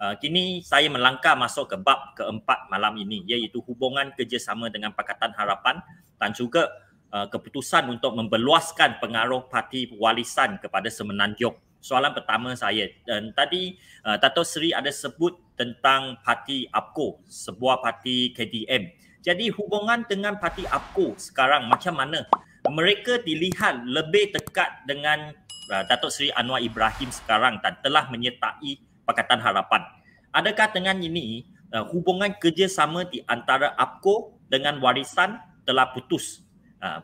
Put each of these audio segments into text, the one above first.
Kini saya melangkah masuk ke bab keempat malam ini, iaitu hubungan kerjasama dengan Pakatan Harapan dan juga keputusan untuk memperluaskan pengaruh parti warisan kepada Semenanjung. Soalan pertama saya, dan tadi Dato' Seri ada sebut tentang parti APCO, sebuah parti KDM. Jadi hubungan dengan parti APCO sekarang macam mana? Mereka dilihat lebih dekat dengan Dato' Seri Anwar Ibrahim sekarang dan telah menyertai Pakatan Harapan. Adakah dengan ini hubungan kerjasama di antara APCO dengan warisan telah putus?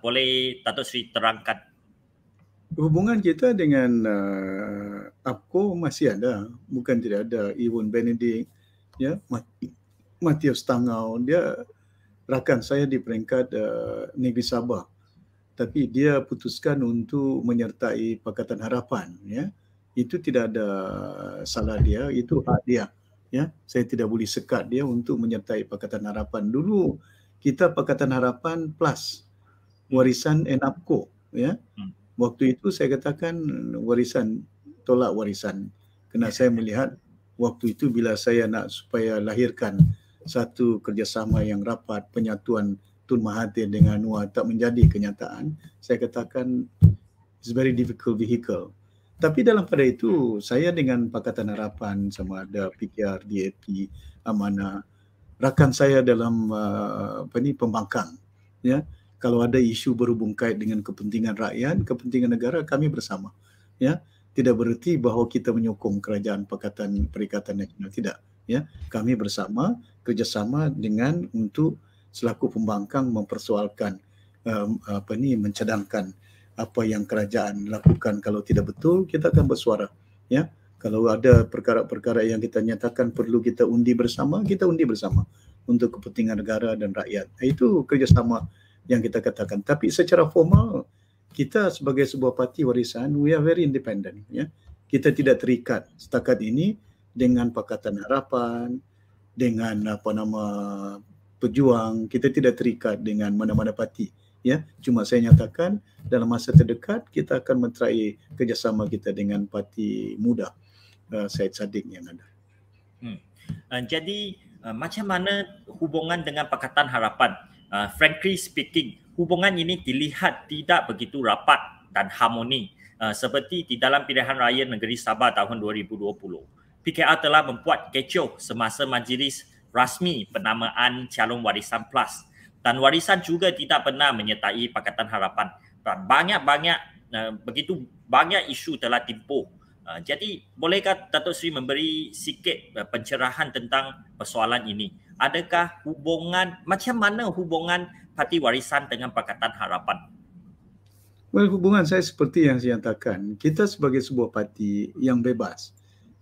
Boleh Dato' Seri terangkan? Hubungan kita dengan APCO masih ada, bukan tidak ada. Iwan Benedict, ya, Matius Tangau, dia rakan saya di peringkat Negeri Sabah. Tapi dia putuskan untuk menyertai Pakatan Harapan, ya. Itu tidak ada salah dia, itu hak dia, ya. Saya tidak boleh sekat dia untuk menyertai Pakatan Harapan. Dulu kita Pakatan Harapan plus warisan NAPCO, ya. Waktu itu saya katakan warisan, tolak warisan. Kerana saya melihat waktu itu bila saya nak supaya lahirkan satu kerjasama yang rapat, penyatuan Tun Mahathir dengan Anwar tak menjadi kenyataan, saya katakan it's very difficult vehicle. Tapi dalam pada itu, saya dengan Pakatan Harapan sama ada PKR, DAP, Amanah, rakan saya dalam pembangkang, ya. Kalau ada isu berhubung kait dengan kepentingan rakyat, kepentingan negara, kami bersama, ya. Tidak bererti bahawa kita menyokong kerajaan Pakatan Perikatan Nasional, tidak, ya. Kami bersama kerjasama dengan untuk selaku pembangkang mempersoalkan mencadangkan apa yang kerajaan lakukan. Kalau tidak betul, kita akan bersuara, ya. Kalau ada perkara-perkara yang kita nyatakan perlu kita undi bersama, kita undi bersama untuk kepentingan negara dan rakyat. Itu kerjasama yang kita katakan. Tapi secara formal, kita sebagai sebuah parti warisan, we are very independent, ya. Kita tidak terikat setakat ini dengan Pakatan Harapan, dengan Pejuang. Kita tidak terikat dengan mana-mana parti, ya. Cuma saya nyatakan dalam masa terdekat kita akan menterai kerjasama kita dengan parti muda Syed Saddiq yang ada. Jadi macam mana hubungan dengan Pakatan Harapan? Frankly speaking, hubungan ini dilihat tidak begitu rapat dan harmoni seperti di dalam pilihan raya negeri Sabah tahun 2020. PKR telah membuat kecoh semasa majlis rasmi penamaan calon warisan plus, dan warisan juga tidak pernah menyertai Pakatan Harapan. Begitu banyak isu telah timpuh. Jadi bolehkah Dato' Seri memberi sikit pencerahan tentang persoalan ini? Adakah macam mana hubungan parti warisan dengan Pakatan Harapan? Well, hubungan saya seperti yang saya nyatakan, kita sebagai sebuah parti yang bebas,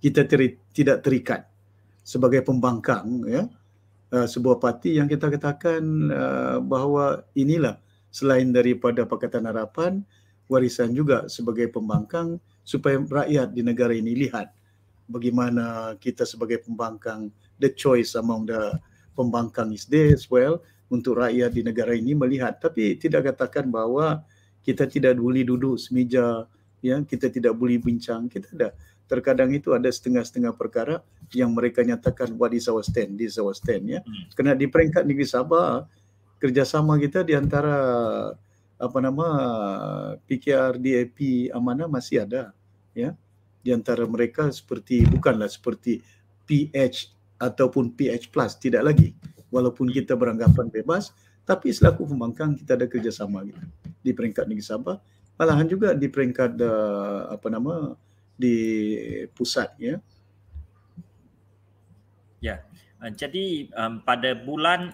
kita tidak terikat sebagai pembangkang, ya, sebuah parti yang kita katakan bahawa inilah selain daripada Pakatan Harapan, warisan juga sebagai pembangkang supaya rakyat di negara ini lihat bagaimana kita sebagai pembangkang, the choice among the pembangkang is there as well, untuk rakyat di negara ini melihat. Tapi tidak katakan bahawa kita tidak boleh duduk semeja, ya, kita tidak boleh bincang, kita ada. Terkadang itu ada setengah-setengah perkara yang mereka nyatakan what is our stand, this is our stand, ya. Kerana di peringkat negeri Sabah, kerjasama kita di antara PKR, DAP, Amanah masih ada, ya. Di antara mereka bukanlah seperti PH ataupun PH plus, tidak lagi. Walaupun kita beranggapan bebas, tapi selaku pembangkang kita ada kerjasama kita di peringkat negeri Sabah, malahan juga di peringkat di pusat, ya. Ya. Jadi pada bulan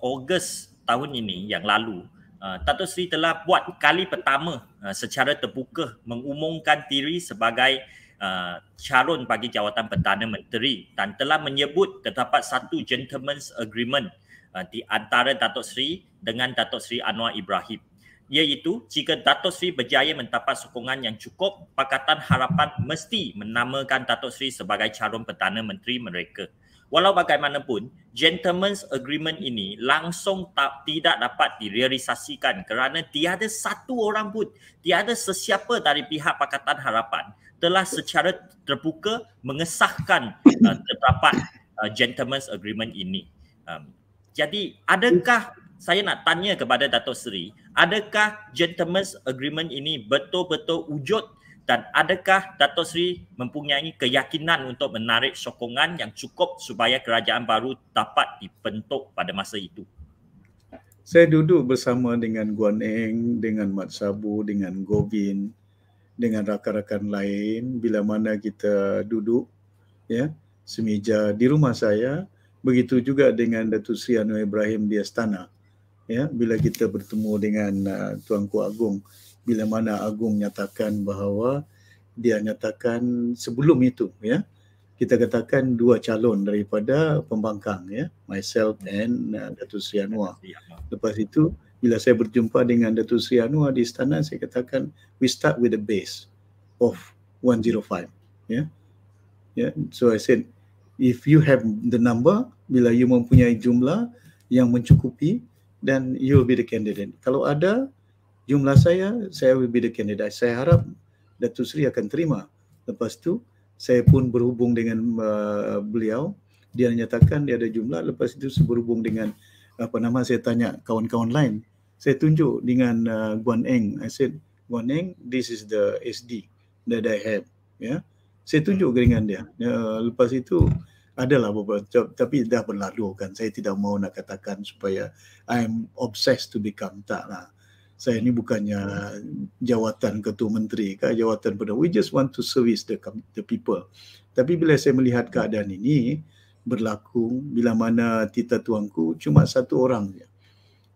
Ogos tahun ini yang lalu, Dato' Seri telah buat kali pertama secara terbuka mengumumkan diri sebagai calon bagi jawatan Perdana Menteri dan telah menyebut terdapat satu gentleman's agreement di antara Dato' Seri dengan Dato' Seri Anwar Ibrahim, iaitu jika Dato' Seri berjaya mendapat sokongan yang cukup, Pakatan Harapan mesti menamakan Dato' Seri sebagai calon Perdana Menteri mereka. Walau bagaimanapun, gentleman's agreement ini langsung tidak dapat direalisasikan kerana tiada satu orang pun, tiada sesiapa dari pihak Pakatan Harapan telah secara terbuka mengesahkan terdapat gentleman's agreement ini. Jadi adakah, saya nak tanya kepada Dato' Seri, adakah gentleman's agreement ini betul-betul wujud dan adakah Dato' Seri mempunyai keyakinan untuk menarik sokongan yang cukup supaya kerajaan baru dapat dibentuk pada masa itu? Saya duduk bersama dengan Guan Eng, dengan Mat Sabu, dengan Govin, dengan rakan-rakan lain bila mana kita duduk ya semeja di rumah saya, begitu juga dengan Datuk Seri Anwar Ibrahim di Astana. Ya, bila kita bertemu dengan Tuanku Agong, bila mana Agong nyatakan bahawa dia nyatakan sebelum itu ya, kita katakan dua calon daripada pembangkang ya, myself and Datuk Seri Anwar. Lepas itu bila saya berjumpa dengan Datuk Seri Anwar di Istana, saya katakan we start with the base of 105 ya. Yeah. So I said if you have the number, bila you mempunyai jumlah yang mencukupi, then you will be the candidate. Kalau ada jumlah saya will be the candidate. Saya harap Datuk Seri akan terima. Lepas tu saya pun berhubung dengan beliau, dia nyatakan dia ada jumlah. Lepas itu saya berhubung dengan saya tanya kawan-kawan lain. Saya tunjuk dengan Guan Eng. I said, Guan Eng, this is the SD that I have. Ya, saya tunjuk dengan dia. Lepas itu adalah beberapa job, tapi dah berlalu kan. Saya tidak mau nak katakan supaya I'm obsessed to become, tak lah. Saya ni bukannya jawatan ketua menteri ke, jawatan perdana. We just want to service the people. Tapi bila saya melihat keadaan ini berlaku, bila mana tita tuanku cuma satu orang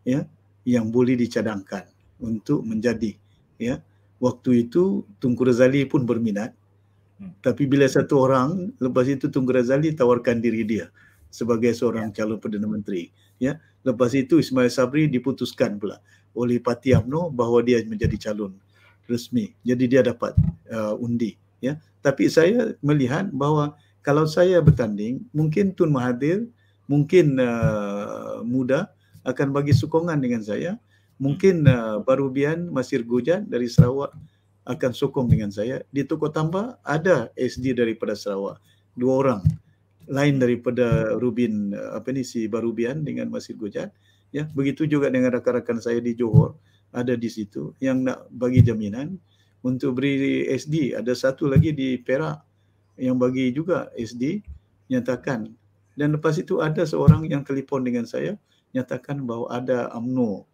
ya yang boleh dicadangkan untuk menjadi ya. Waktu itu Tunku Razali pun berminat. Tapi bila satu orang, lepas itu Tunku Razali tawarkan diri dia sebagai seorang calon Perdana Menteri ya. Lepas itu Ismail Sabri diputuskan pula oleh Parti UMNO bahawa dia menjadi calon resmi. Jadi dia dapat undi ya. Tapi saya melihat bahawa kalau saya bertanding, mungkin Tun Mahathir, mungkin Muda akan bagi sokongan dengan saya. Mungkin Barubian Masir Gujat dari Sarawak akan sokong dengan saya. Di Tokoh Tambah ada SD daripada Sarawak, 2 orang. Lain daripada Rubin si Barubian dengan Masir Gujat. Ya, begitu juga dengan rakan-rakan saya di Johor, ada di situ yang nak bagi jaminan untuk beri SD. Ada satu lagi di Perak yang bagi juga SD, nyatakan. Dan lepas itu ada seorang yang telefon dengan saya, nyatakan bahawa ada UMNO,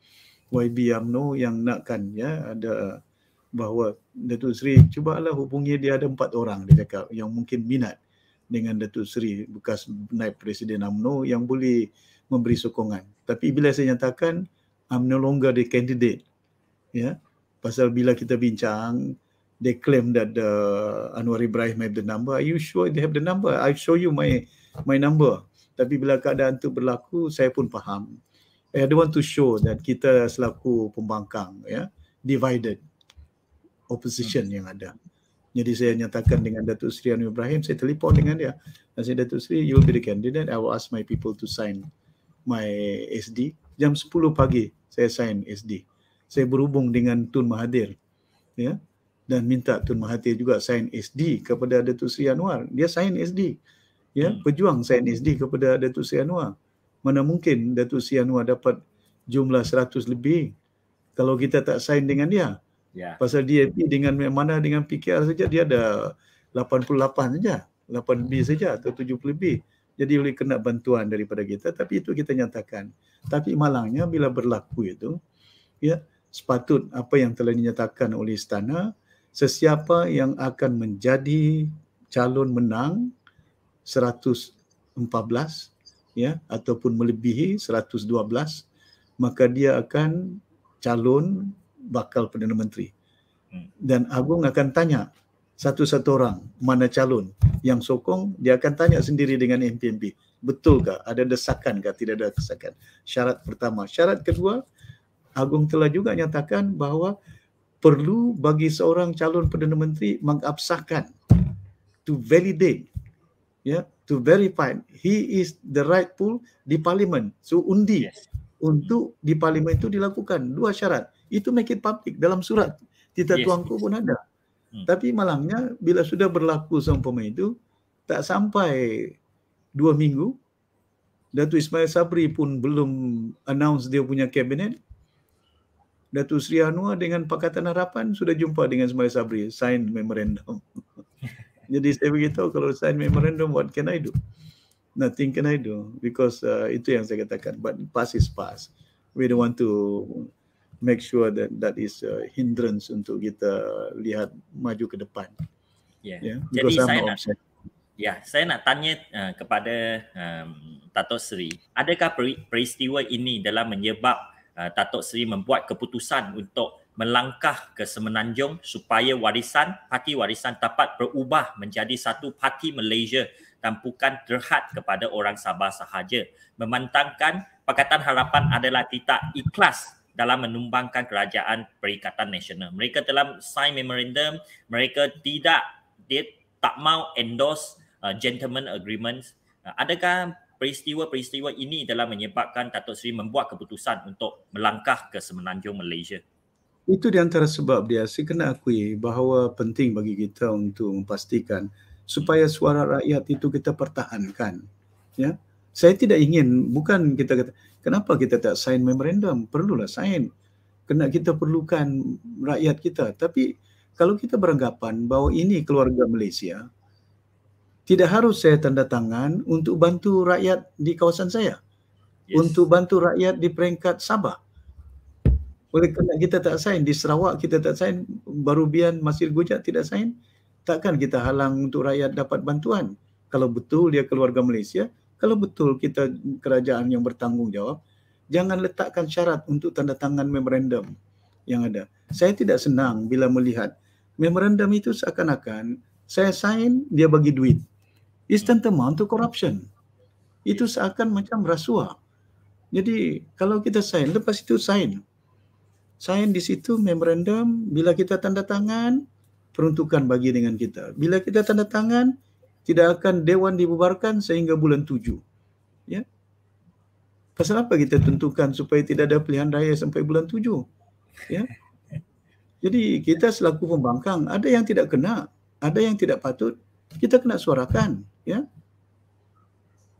YB UMNO yang nakkan ya, ada bahawa Datuk Seri cubalah hubungi dia, ada 4 orang dia cakap yang mungkin minat dengan Datuk Seri bekas naib Presiden UMNO yang boleh memberi sokongan. Tapi bila saya nyatakan I'm no longer the candidate ya, pasal bila kita bincang they claim that Anwar Ibrahim have the number. Are you sure they have the number? I show you my number. Tapi bila keadaan itu berlaku, saya pun faham. I don't want to show that kita selaku pembangkang ya, divided opposition yang ada. Jadi saya nyatakan dengan Datuk Seri Anwar Ibrahim, saya telefon dengan dia. Dan saya, Datuk Seri, you will be the candidate. I will ask my people to sign my SD. Jam 10 pagi saya sign SD. Saya berhubung dengan Tun Mahathir ya, dan minta Tun Mahathir juga sign SD kepada Datuk Seri Anwar. Dia sign SD. Ya, pejuang sign SD kepada Datuk Seri Anwar. Mana mungkin Datuk Seri Anwar dapat jumlah 100 lebih kalau kita tak sign dengan dia. Yeah. Pasal DAP dengan mana dengan PKR saja dia ada 88 saja, 8B saja atau 70 lebih. Jadi boleh kena bantuan daripada kita, tapi itu kita nyatakan. Tapi malangnya bila berlaku itu ya, sepatut apa yang telah dinyatakan oleh Istana, sesiapa yang akan menjadi calon menang 114 ya ataupun melebihi 112, maka dia akan calon bakal Perdana Menteri. Dan Agong akan tanya satu-satu orang mana calon yang sokong, dia akan tanya sendiri dengan MPMP. Betulkah? Ada desakan kah? Tidak ada desakan. Syarat pertama. Syarat kedua, Agong telah juga nyatakan bahawa perlu bagi seorang calon Perdana Menteri mengabsahkan, to validate, ya, to verify he is the rightful di parlimen. So undi untuk di parlimen itu dilakukan 2 syarat. Itu make it public dalam surat tita tuanku pun ada. Tapi malangnya bila sudah berlaku seumpama itu, tak sampai 2 minggu, Datuk Ismail Sabri pun belum announce dia punya kabinet. Datuk Seri Anwar dengan Pakatan Harapan sudah jumpa dengan Ismail Sabri, sign memorandum. Jadi saya beritahu kalau sign memorandum, what can I do? Nothing can I do, because itu yang saya katakan. But past is past. We don't want to make sure that that is a hindrance untuk kita lihat maju ke depan. Jadi saya nak tanya kepada Datuk Seri, adakah peristiwa ini dalam menyebab Datuk Seri membuat keputusan untuk melangkah ke Semenanjung supaya parti warisan dapat berubah menjadi satu parti Malaysia dan bukan terhad kepada orang Sabah sahaja, memandangkan Pakatan Harapan adalah tidak ikhlas dalam menumbangkan kerajaan Perikatan Nasional. Mereka dalam sign memorandum, mereka dia tak mau endorse gentleman agreements. Adakah peristiwa-peristiwa ini dalam menyebabkan Datuk Seri membuat keputusan untuk melangkah ke Semenanjung Malaysia? Itu di antara sebab dia. Saya kena akui bahawa penting bagi kita untuk memastikan supaya suara rakyat itu kita pertahankan. Ya, saya tidak ingin, bukan kita kata, kenapa kita tak sign memorandum? Perlulah sign. Kena kita perlukan rakyat kita. Tapi kalau kita beranggapan bahawa ini keluarga Malaysia, tidak harus saya tanda tangan untuk bantu rakyat di kawasan saya. Untuk bantu rakyat di peringkat Sabah. Oleh kerana kita tak sign, di Sarawak kita tak sign, Barubian, Masir Gujat tidak sign, takkan kita halang untuk rakyat dapat bantuan. Kalau betul dia keluarga Malaysia, kalau betul kita kerajaan yang bertanggungjawab, jangan letakkan syarat untuk tanda tangan memorandum yang ada. Saya tidak senang bila melihat memorandum itu seakan-akan saya sign, dia bagi duit. It's tantamount to corruption. Itu seakan macam rasuah. Jadi kalau kita sign, lepas itu sign di situ memorandum, bila kita tanda tangan, peruntukan bagi dengan kita. Bila kita tanda tangan, tidak akan Dewan dibubarkan sehingga bulan 7. Ya. Pasal apa kita tentukan supaya tidak ada pilihan raya sampai bulan 7? Ya. Jadi kita selaku pembangkang, ada yang tidak kena, ada yang tidak patut, kita kena suarakan. Ya.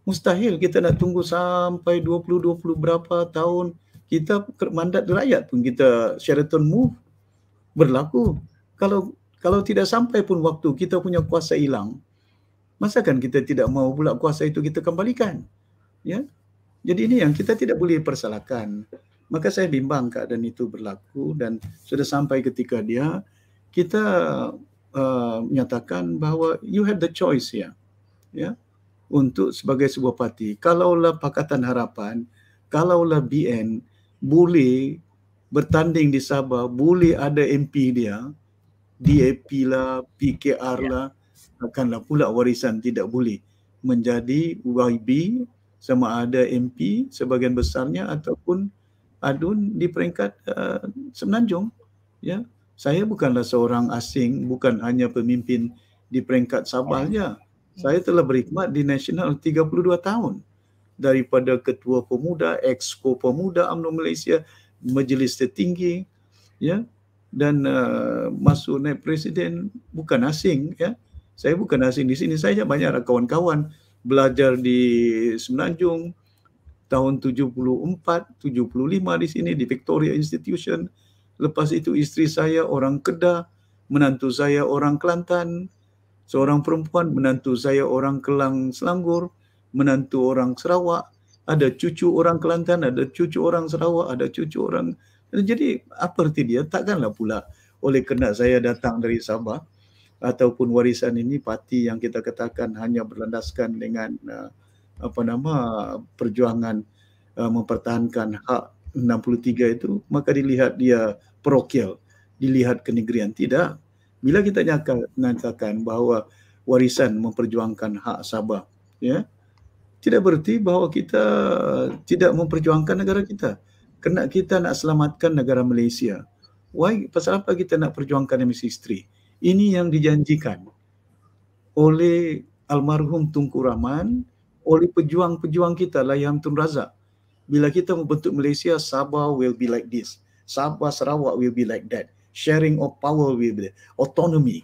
Mustahil kita nak tunggu sampai 20 berapa tahun, kita mandat rakyat pun kita Sheraton move berlaku. Kalau tidak sampai pun waktu kita punya kuasa hilang, masakan kita tidak mau pula kuasa itu kita kembalikan? Ya. Jadi ini yang kita tidak boleh persalahkan. Maka saya bimbang keadaan itu berlaku dan sudah sampai ketika kita menyatakan bahawa you have the choice ya. Ya. Untuk sebagai sebuah parti. Kalaulah Pakatan Harapan, kalaulah BN boleh bertanding di Sabah, boleh ada MP dia, DAP lah, PKR lah, akanlah pula warisan tidak boleh menjadi YB sama ada MP sebagian besarnya ataupun adun di peringkat Semenanjung. Ya, saya bukanlah seorang asing, bukan hanya pemimpin di peringkat Sabah saja. Saya telah berkhidmat di nasional 32 tahun. Daripada Ketua Pemuda, Exco Pemuda UMNO Malaysia, Majlis Tertinggi, ya, dan masuk naik Presiden, bukan asing. Ya. Saya bukan asing di sini. Saya banyak kawan-kawan belajar di Semenanjung tahun 74, 75 di sini, di Victoria Institution. Lepas itu isteri saya orang Kedah, menantu saya orang Kelantan, seorang perempuan, menantu saya orang Kelang Selangor, menantu orang Sarawak, ada cucu orang Kelantan, ada cucu orang Sarawak, ada cucu orang. Jadi apa arti dia? Takkanlah pula oleh kerana saya datang dari Sabah ataupun warisan ini parti yang kita katakan hanya berlandaskan dengan perjuangan mempertahankan hak 63 itu, maka dilihat dia parokial, dilihat kenegerian. Tidak. Bila kita nyatakan bahawa warisan memperjuangkan hak Sabah, ya, tidak berarti bahawa kita tidak memperjuangkan negara kita. Kerana kita nak selamatkan negara Malaysia. Why? Pasal apa kita nak perjuangkan MS3? Ini yang dijanjikan oleh almarhum Tunku Rahman, oleh pejuang-pejuang kita Layam Tun Razak. Bila kita membentuk Malaysia, Sabah will be like this. Sabah, Sarawak will be like that. sharing of power with autonomy.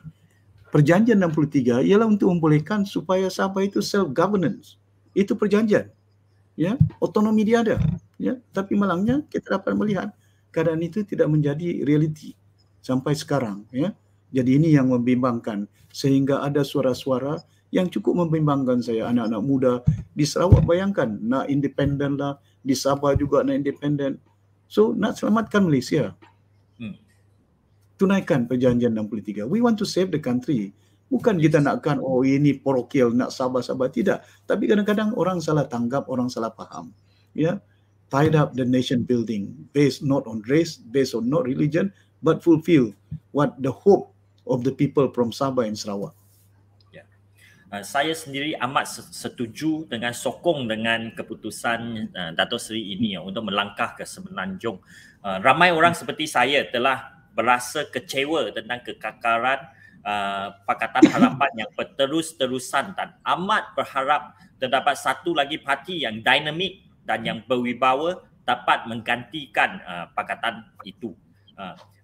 Perjanjian 63 ialah untuk membolehkan supaya Sabah itu self-governance. Itu perjanjian. Ya, otonomi dia ada. Ya, tapi malangnya kita dapat melihat keadaan itu tidak menjadi realiti sampai sekarang. Ya. Jadi ini yang membimbangkan sehingga ada suara-suara yang cukup membimbangkan saya. Anak-anak muda di Sarawak bayangkan nak independen lah, di Sabah juga nak independen. So nak selamatkan Malaysia. Tunaikan perjanjian 63. We want to save the country. Bukan kita nakkan, oh ini parokial, nak Sabah-Sabah. Tidak. Tapi kadang-kadang orang salah tanggap, orang salah faham. Ya, tied up the nation building based not on race, based on not religion, but fulfill what the hope of the people from Sabah and Sarawak. Ya. Saya sendiri amat setuju dengan sokong dengan keputusan Dato' Seri ini untuk melangkah ke Semenanjung. Ramai orang seperti saya telah berasa kecewa tentang kekakaran Pakatan Harapan yang berterus-terusan dan amat berharap terdapat satu lagi parti yang dinamik dan yang berwibawa dapat menggantikan pakatan itu.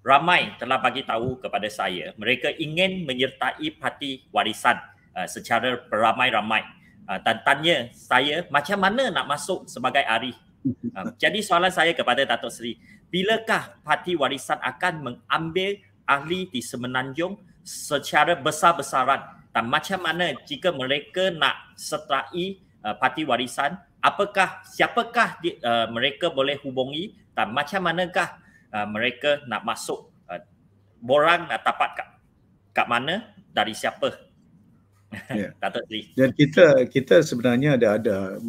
Ramai telah bagi tahu kepada saya mereka ingin menyertai parti warisan secara beramai-ramai dan tanya saya macam mana nak masuk sebagai ahli. Jadi soalan saya kepada Dato' Seri, bilakah parti warisan akan mengambil ahli di Semenanjung secara besar-besaran dan macam mana jika mereka nak sertai parti warisan, siapakah mereka boleh hubungi dan macam manakah mereka nak masuk, borang nak dapat kat mana, dari siapa? Yeah. Dato' Seri. Dan kita sebenarnya ada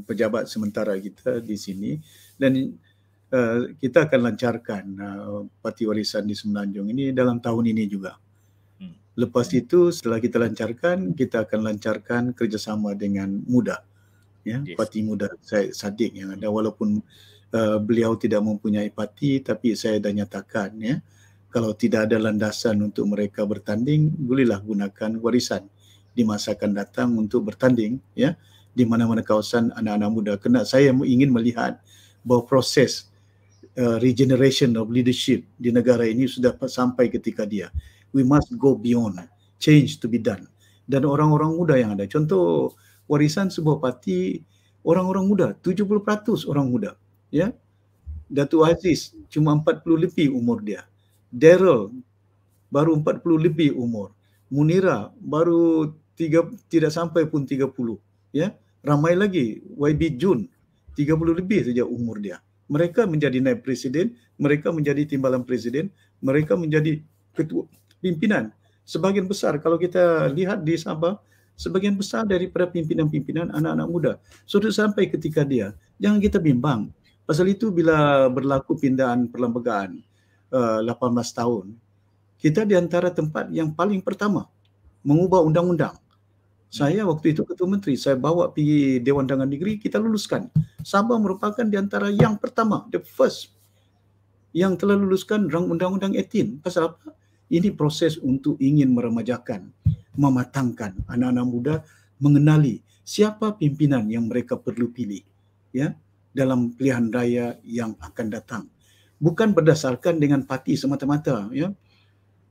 pejabat sementara kita di sini dan kita akan lancarkan parti warisan di Semenanjung ini dalam tahun ini juga. Lepas itu setelah kita lancarkan, kita akan lancarkan kerjasama dengan MUDA, ya, yes. Parti MUDA Syed Saddiq yang ada, walaupun beliau tidak mempunyai parti, tapi saya dah nyatakan, ya, kalau tidak ada landasan untuk mereka bertanding, bolehlah gunakan warisan di masa akan datang untuk bertanding, ya, di mana-mana kawasan anak-anak muda. Kerana saya ingin melihat bahawa proses regeneration of leadership di negara ini sudah sampai ketika dia. We must go beyond, change to be done. Dan orang-orang muda yang ada, contoh warisan sebuah parti, orang-orang muda, 70% orang muda. Ya, Datuk Aziz cuma 40 lebih umur dia. Daryl baru 40 lebih umur. Munira baru tidak sampai pun 30. Ya, ramai lagi. YB Jun 30 lebih saja umur dia. Mereka menjadi naib presiden, mereka menjadi timbalan presiden, mereka menjadi ketua pimpinan. Sebagian besar kalau kita lihat di Sabah, sebagian besar daripada pimpinan-pimpinan anak-anak muda. Sudah sampai ketika dia, jangan kita bimbang. Pasal itu bila berlaku pindahan perlembagaan 18 tahun, kita di antara tempat yang paling pertama mengubah undang-undang. Saya waktu itu ketua menteri, saya bawa pergi Dewan Undangan Negeri, kita luluskan. Sabah merupakan di antara yang pertama, the first yang telah luluskan undang-undang 18. Pasal apa? Ini proses untuk ingin meremajakan, mematangkan anak-anak muda mengenali siapa pimpinan yang mereka perlu pilih, ya, dalam pilihan raya yang akan datang. Bukan berdasarkan dengan parti semata-mata, ya.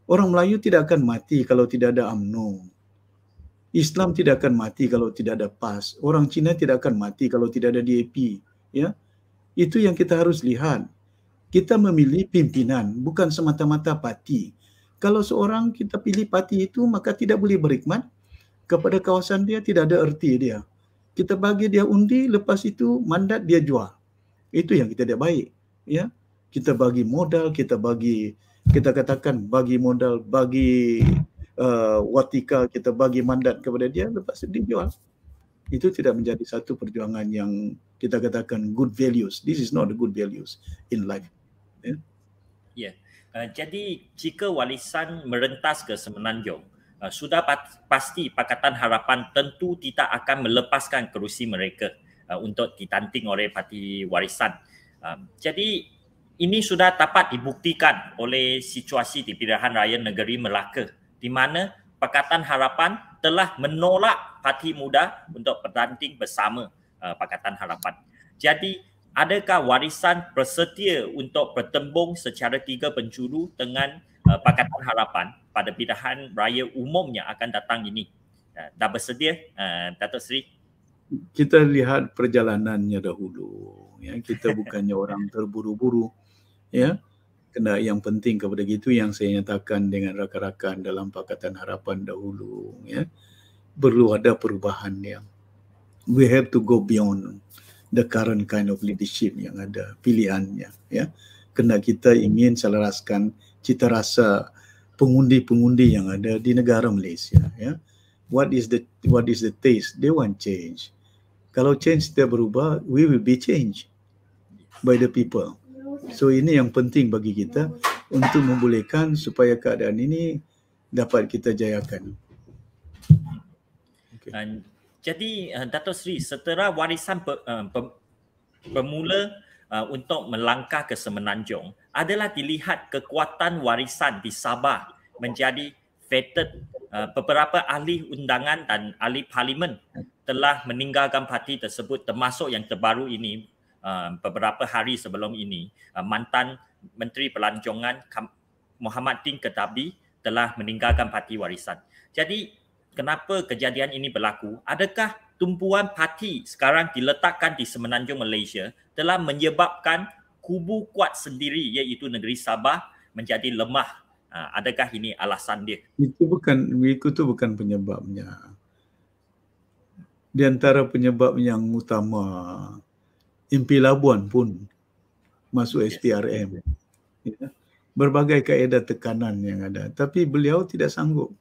Orang Melayu tidak akan mati kalau tidak ada UMNO. Islam tidak akan mati kalau tidak ada PAS. Orang Cina tidak akan mati kalau tidak ada DAP, ya. Itu yang kita harus lihat. Kita memilih pimpinan bukan semata-mata parti. Kalau seorang kita pilih parti itu, maka tidak boleh berkhidmat kepada kawasan dia, tidak ada erti dia. Kita bagi dia undi, lepas itu mandat dia jual. Itu yang kita tidak baik, ya. Kita bagi modal, kita katakan bagi modal, bagi watika, kita bagi mandat kepada dia, lepas itu dijual. Itu tidak menjadi satu perjuangan yang kita katakan good values. This is not the good values in life. Ya. Yeah. Jadi jika warisan merentas ke Semenanjung, sudah pasti Pakatan Harapan tentu tidak akan melepaskan kerusi mereka untuk ditanting oleh parti warisan. Jadi ini sudah dapat dibuktikan oleh situasi di pilihan raya negeri Melaka, di mana Pakatan Harapan telah menolak Parti Muda untuk bertanding bersama Pakatan Harapan. Jadi adakah warisan bersedia untuk bertembung secara 3 penjuru dengan Pakatan Harapan pada pilihan raya umum yang akan datang ini? Dah bersedia, Datuk Seri? Kita lihat perjalanannya dahulu. Ya, kita bukannya orang terburu-buru. Ya, kena yang penting kepada gitu yang saya nyatakan dengan rakan-rakan dalam Pakatan Harapan dahulu. Ya, perlu ada perubahan yang we have to go beyond the current kind of leadership yang ada, pilihannya. Ya, kena kita ingin selaraskan cita rasa pengundi-pengundi yang ada di negara Malaysia. Ya, what is the taste? They want change. Kalau change dia berubah, we will be changed by the people. So ini yang penting bagi kita untuk membolehkan supaya keadaan ini dapat kita jayakan. Okay. Jadi Datuk Seri, setelah warisan bermula untuk melangkah ke Semenanjung adalah dilihat kekuatan warisan di Sabah menjadi fated. Beberapa ahli undangan dan ahli parlimen telah meninggalkan parti tersebut, termasuk yang terbaru ini beberapa hari sebelum ini mantan Menteri Pelancongan Muhammad Din Ketabi telah meninggalkan parti warisan. Jadi kenapa kejadian ini berlaku? Adakah tumpuan parti sekarang diletakkan di Semenanjung Malaysia telah menyebabkan kubu kuat sendiri iaitu negeri Sabah menjadi lemah? Adakah ini alasan dia? Itu bukan penyebabnya. Di antara penyebab yang utama, MP Labuan pun masuk SPRM. Ya. Berbagai kaedah tekanan yang ada. Tapi beliau tidak sanggup.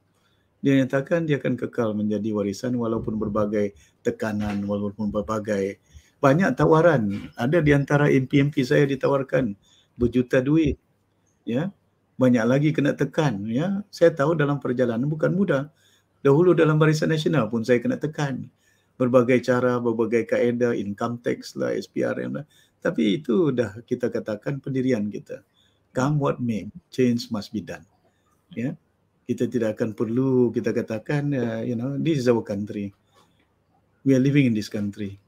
Dia nyatakan dia akan kekal menjadi warisan walaupun berbagai tekanan, walaupun berbagai banyak tawaran. Ada di antara MP-MP saya ditawarkan berjuta duit. Ya. Banyak lagi kena tekan. Ya. Saya tahu dalam perjalanan bukan mudah. Dahulu dalam Barisan Nasional pun saya kena tekan. Berbagai cara, berbagai kaedah, income tax lah, SPRM lah. Tapi itu dah kita katakan pendirian kita. Come what may, change must be done. Ya, kita tidak akan perlu kita katakan, this is our country. We are living in this country.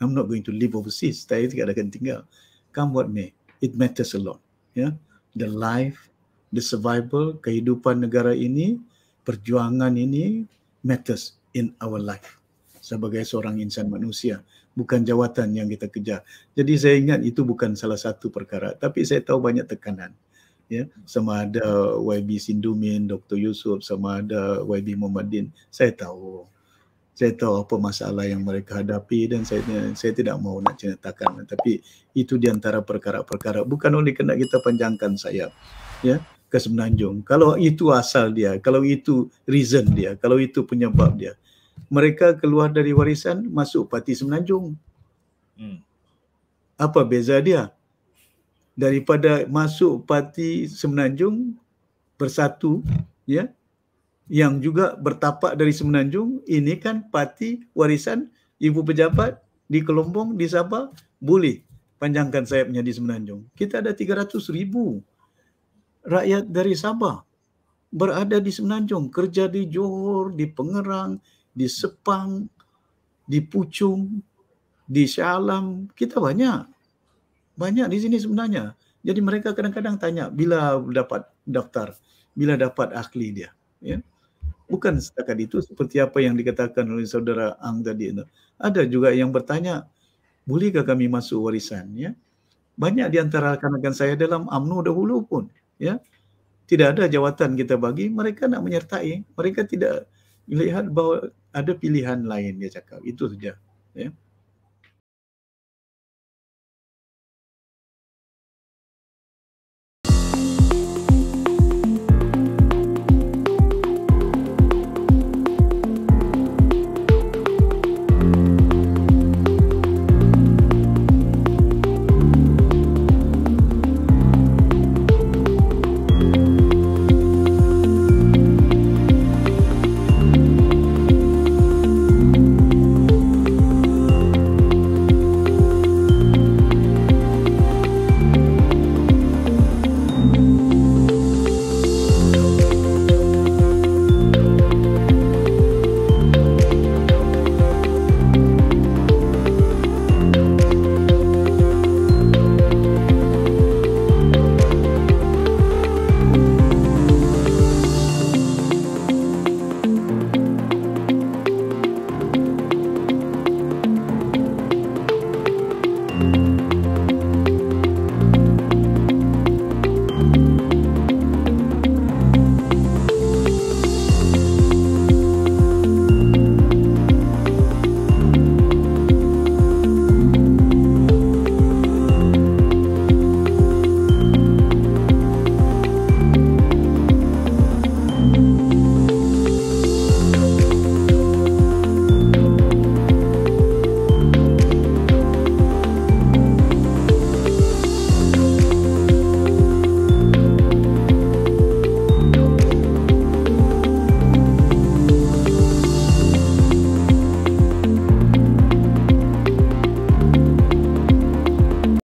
I'm not going to live overseas. Saya tidak akan tinggal. Come what may, it matters a lot. Ya, the life, the survival, kehidupan negara ini, perjuangan ini matters in our life. Sebagai seorang insan manusia, bukan jawatan yang kita kejar. Jadi saya ingat itu bukan salah satu perkara, tapi saya tahu banyak tekanan. Ya, sama ada YB Sindumin, Dr. Yusuf, sama ada YB Muhammadin. Saya tahu apa masalah yang mereka hadapi dan saya tidak mau nak ceritakan. Tapi itu di antara perkara-perkara. Bukan oleh kerana kita panjangkan sayap, ya, ke Semenanjung. Kalau itu asal dia, kalau itu reason dia, kalau itu penyebab dia, mereka keluar dari warisan masuk parti Semenanjung. Apa beza dia? Daripada masuk parti Semenanjung bersatu, ya, yang juga bertapak dari Semenanjung, ini kan parti warisan ibu pejabat di Kelompong, di Sabah, boleh panjangkan sayapnya di Semenanjung. Kita ada 300,000 rakyat dari Sabah berada di Semenanjung, kerja di Johor, di Pengerang, di Sepang, di Puchong, di Shah Alam. Kita banyak di sini sebenarnya. Jadi mereka kadang-kadang tanya bila dapat daftar, bila dapat ahli dia. Ya. Bukan setakat itu seperti apa yang dikatakan oleh saudara Ang tadi. Ada juga yang bertanya, bolehkah kami masuk warisan? Ya. Banyak di antara rakan-rakan saya dalam UMNO dahulu pun, ya, tidak ada jawatan kita bagi, mereka nak menyertai, mereka tidak melihat bahawa ada pilihan lain, dia cakap. Itu saja. Ya.